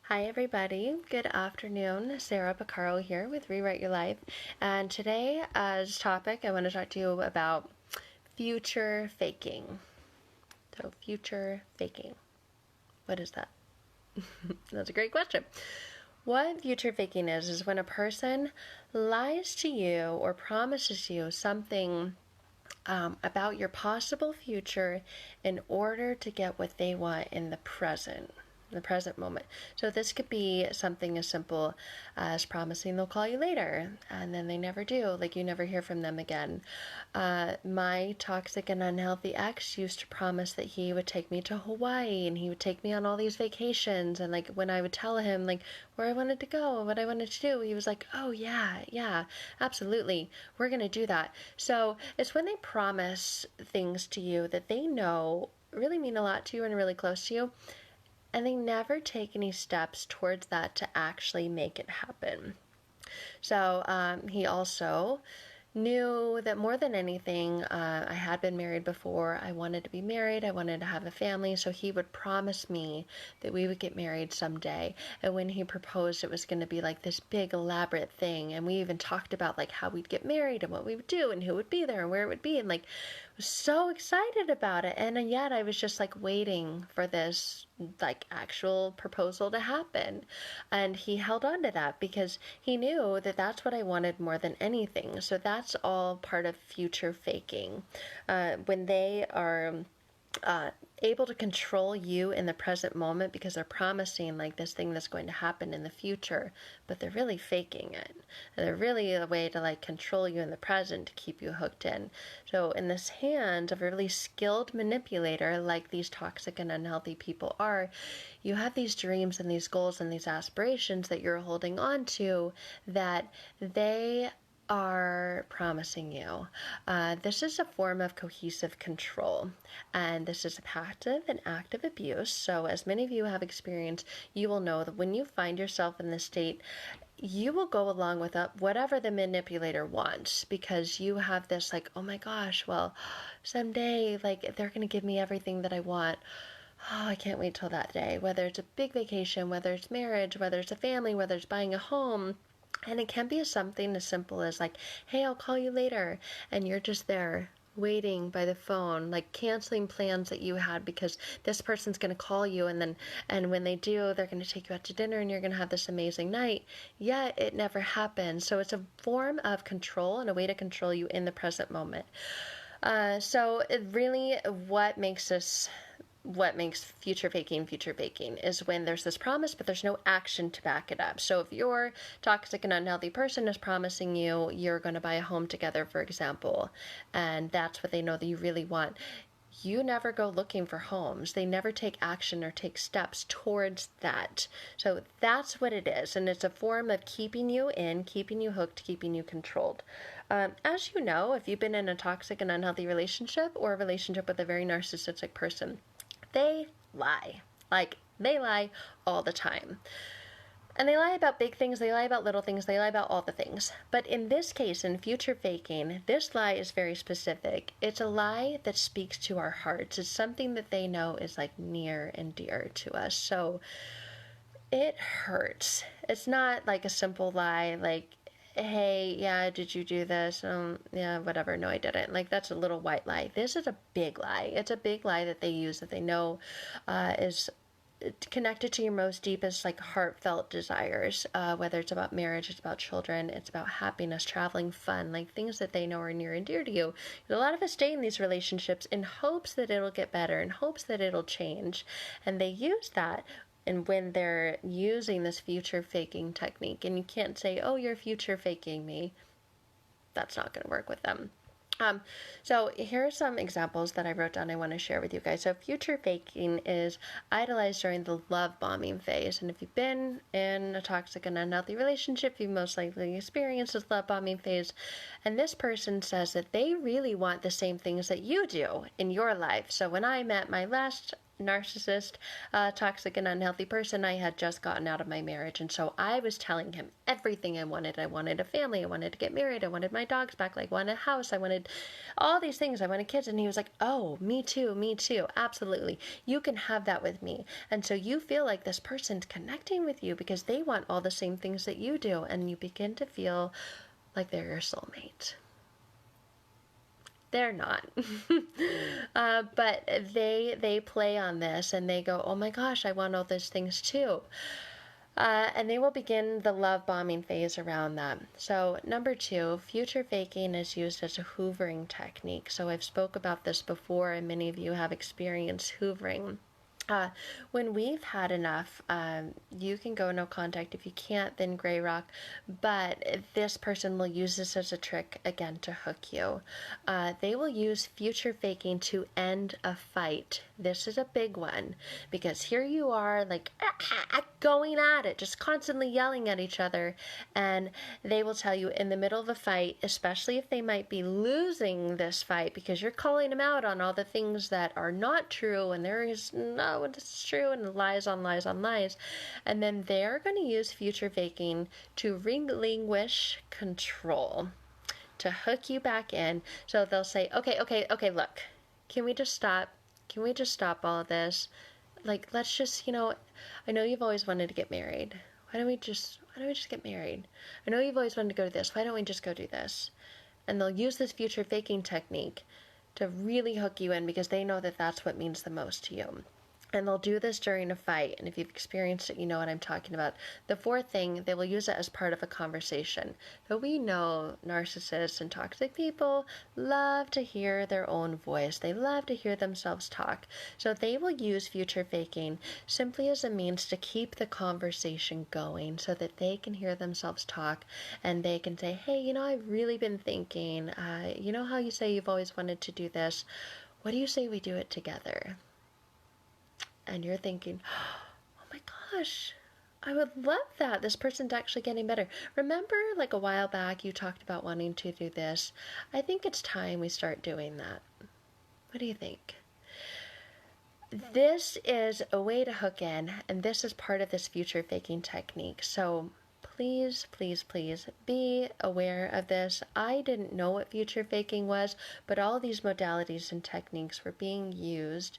Hi everybody, good afternoon. Sarah Pacaro here with Rewrite Your Life. And today as topic I want to talk to you about future faking. So future faking. What is that? That's a great question. What future faking is when a person lies to you or promises you something about your possible future in order to get what they want in the present moment. So this could be something as simple as promising they'll call you later and then they never do, like you never hear from them again. My toxic and unhealthy ex used to promise that he would take me to Hawaii and he would take me on all these vacations, and like when I would tell him like where I wanted to go and what I wanted to do, he was like, oh yeah, absolutely, we're gonna do that. So it's when they promise things to you that they know really mean a lot to you and are really close to you, and they never take any steps towards that to actually make it happen. So he also knew that more than anything, I had been married before. I wanted to be married. I wanted to have a family. So he would promise me that we would get married someday. And when he proposed, it was going to be like this big elaborate thing. And we even talked about like how we'd get married and what we would do and who would be there and where it would be. And like, was so excited about it, and yet I was just like waiting for this like actual proposal to happen. And he held on to that because he knew that that's what I wanted more than anything. So that's all part of future faking. When they are able to control you in the present moment because they're promising like this thing that's going to happen in the future, but they're really faking it. And they're really a way to like control you in the present to keep you hooked in. So in this hand of a really skilled manipulator, like these toxic and unhealthy people are, you have these dreams and these goals and these aspirations that you're holding on to that they are promising you. This is a form of cohesive control, and this is a passive and active abuse. So as many of you have experienced, you will know that when you find yourself in this state, you will go along with whatever the manipulator wants, because you have this like, oh my gosh, well, someday like they're going to give me everything that I want. Oh, I can't wait till that day. Whether it's a big vacation, whether it's marriage, whether it's a family, whether it's buying a home. And it can be something as simple as like, hey, I'll call you later. And you're just there waiting by the phone, like canceling plans that you had because this person's going to call you, and when they do, they're going to take you out to dinner and you're going to have this amazing night. Yet it never happens. So it's a form of control and a way to control you in the present moment. So it really, what makes future faking is when there's this promise but there's no action to back it up. So if your toxic and unhealthy person is promising you you're going to buy a home together, for example, and that's what they know that you really want, you never go looking for homes. They never take action or take steps towards that. So that's what it is, and it's a form of keeping you in, keeping you hooked, keeping you controlled. As you know, if you've been in a toxic and unhealthy relationship or a relationship with a very narcissistic person, they lie. Like, they lie all the time. And they lie about big things, they lie about little things, they lie about all the things. But in this case, in future faking, this lie is very specific. It's a lie that speaks to our hearts. It's something that they know is like near and dear to us. So it hurts. It's not like a simple lie like, hey, yeah, did you do this? Yeah, whatever. No, I didn't. Like, that's a little white lie. This is a big lie. It's a big lie that they use, that they know is connected to your most deepest, like, heartfelt desires, whether it's about marriage, it's about children, it's about happiness, traveling, fun, like things that they know are near and dear to you. A lot of us stay in these relationships in hopes that it'll get better, in hopes that it'll change, and they use that. And when they're using this future faking technique, and you can't say, oh, you're future faking me, that's not going to work with them. So here are some examples that I wrote down I want to share with you guys. So future faking is idolized during the love bombing phase. And if you've been in a toxic and unhealthy relationship, you've most likely experienced this love bombing phase. And this person says that they really want the same things that you do in your life. So when I met my last narcissist, toxic and unhealthy person. I had just gotten out of my marriage, and so I was telling him everything I wanted. I wanted a family, I wanted to get married, I wanted my dogs back, like, I wanted a house, I wanted all these things, I wanted kids. And he was like, oh, me too, absolutely, you can have that with me. And so you feel like this person's connecting with you because they want all the same things that you do, and you begin to feel like they're your soulmate. They're not. But they play on this, and they go, oh my gosh, I want all those things too. And they will begin the love bombing phase around that. So number 2, future faking is used as a hoovering technique. So I've spoke about this before, and many of you have experienced hoovering. When we've had enough, you can go no contact. If you can't, then gray rock. But this person will use this as a trick, again, to hook you. They will use future faking to end a fight. This is a big one, because here you are, like, going at it, just constantly yelling at each other. And they will tell you in the middle of a fight, especially if they might be losing this fight, because you're calling them out on all the things that are not true, and there is no, it's true, and lies on lies on lies. And then they're going to use future faking to relinquish control, to hook you back in. So they'll say, okay, look, can we just stop? Can we just stop all of this? Like, let's just, I know you've always wanted to get married. Why don't we just get married? I know you've always wanted to go to this. Why don't we just go do this? And they'll use this future faking technique to really hook you in, because they know that that's what means the most to you. And they'll do this during a fight, and if you've experienced it, you know what I'm talking about. The 4th thing, they will use it as part of a conversation. So we know narcissists and toxic people love to hear their own voice. They love to hear themselves talk. So they will use future faking simply as a means to keep the conversation going, so that they can hear themselves talk, and they can say, hey, I've really been thinking, you know how you say you've always wanted to do this? What do you say we do it together? And you're thinking, oh my gosh, I would love that. This person's actually getting better. Remember, like a while back, you talked about wanting to do this. I think it's time we start doing that. What do you think? This is a way to hook in, and this is part of this future faking technique. So please, please, please be aware of this. I didn't know what future faking was, but all these modalities and techniques were being used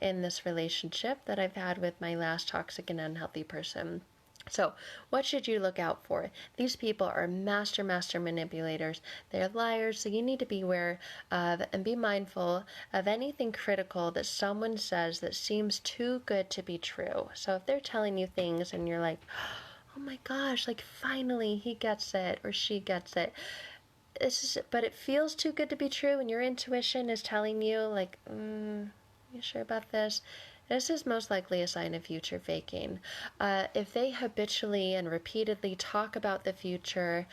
in this relationship that I've had with my last toxic and unhealthy person. So what should you look out for? These people are master manipulators. They're liars, so you need to be aware of and be mindful of anything critical that someone says that seems too good to be true. So if they're telling you things and you're like, oh my gosh, like, finally he gets it or she gets it. But it feels too good to be true, and your intuition is telling you, like, you sure about this? This is most likely a sign of future faking. If they habitually and repeatedly talk about the future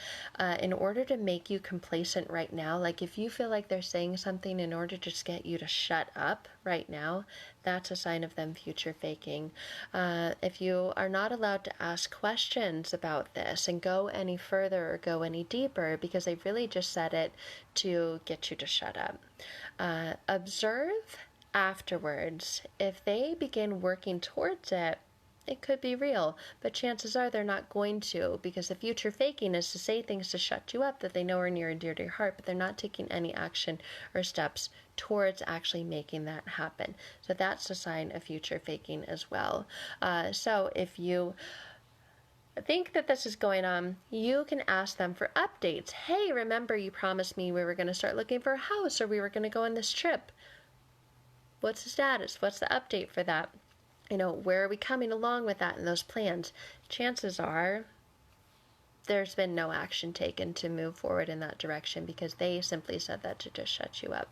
in order to make you complacent right now, like if you feel like they're saying something in order to just get you to shut up right now, that's a sign of them future faking. If you are not allowed to ask questions about this and go any further or go any deeper, because they've really just said it to get you to shut up. Observe afterwards. If they begin working towards it, it could be real, but chances are they're not going to, because the future faking is to say things to shut you up that they know are near and dear to your heart, but they're not taking any action or steps towards actually making that happen. So that's a sign of future faking as well. So if you think that this is going on, you can ask them for updates. Hey, remember you promised me we were going to start looking for a house, or we were going to go on this trip. What's the status? What's the update for that? Where are we coming along with that and those plans? Chances are there's been no action taken to move forward in that direction, because they simply said that to just shut you up.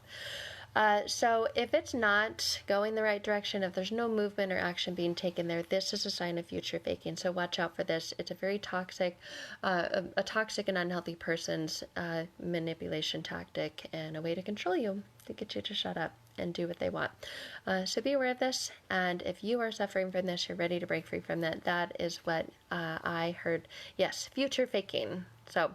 So if it's not going the right direction, if there's no movement or action being taken there, this is a sign of future faking. So watch out for this. It's a very toxic, a toxic and unhealthy person's manipulation tactic, and a way to control you, to get you to shut up and do what they want. So be aware of this, and if you are suffering from this, you're ready to break free from that. That is what I heard. Yes, future faking. So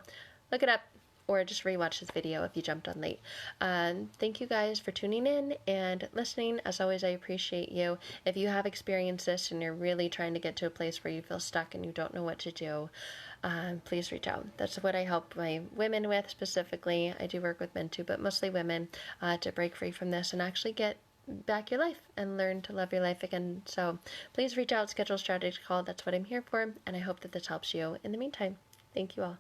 look it up. or just rewatch this video if you jumped on late. Thank you guys for tuning in and listening. As always, I appreciate you. If you have experienced this and you're really trying to get to a place where you feel stuck and you don't know what to do, please reach out. That's what I help my women with specifically. I do work with men too, but mostly women, to break free from this and actually get back your life and learn to love your life again. So please reach out, schedule a strategy call. That's what I'm here for, and I hope that this helps you in the meantime. Thank you all.